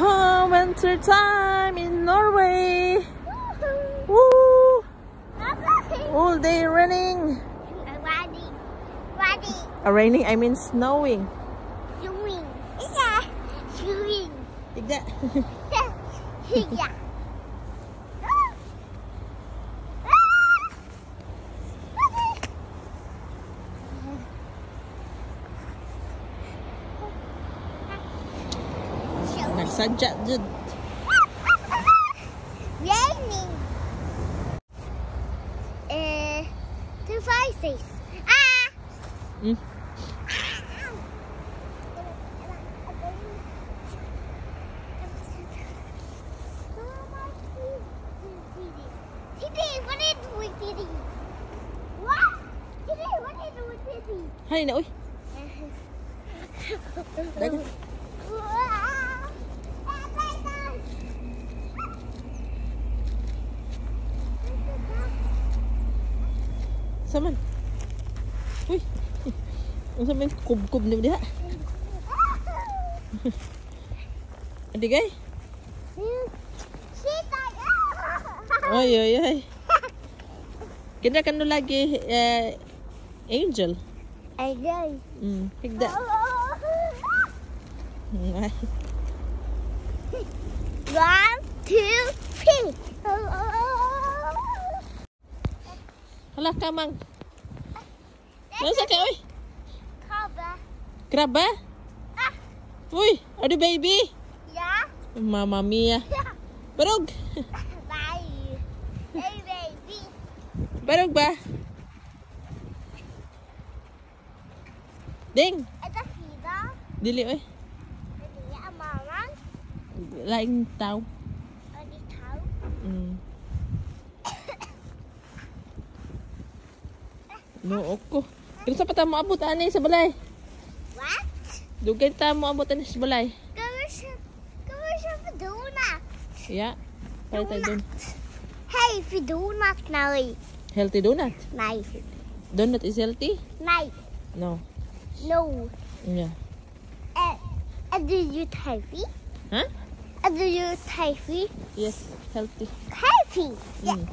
Oh, winter time in Norway. Woo! All day raining. Raining, I mean snowing. Snowing. Yeah. Snowing. Like that. Yeah. Nagsadya jud. Raining. 2 faces. Ah. Hmm. What are you doing, Diddy? What? Diddy, what are you doing, Diddy? Hay na oy. Dagan. Saman. Uy. Ang saman kub-kub ni diha. Adi gay? Ay ay ay. Kendra kan lagi angel. Angel. Higda. Ay. 1, 2, 3. Hala ka mang. Nasa ka oy? Cover. Crab ba? Uy, are the baby? Yeah. Mama mia. Barog. Bye. Hey, baby. Barog ba? Ding. Ito sida. Dili oy. Ito yung amaran. Laing tao. Ito tao. No, ko. Kaya sa pata mo abot ani sa balay. What? Dugay ta mo abot ani sa balay. Gawin siya for donut. Yeah. Para tayo dun. Hey, for donut, Nelly. Healthy donut. Nice. Donut is healthy? Nice. No. No. Yeah. And do you healthy? Huh? And do you healthy? Yes, healthy. Healthy. Yes.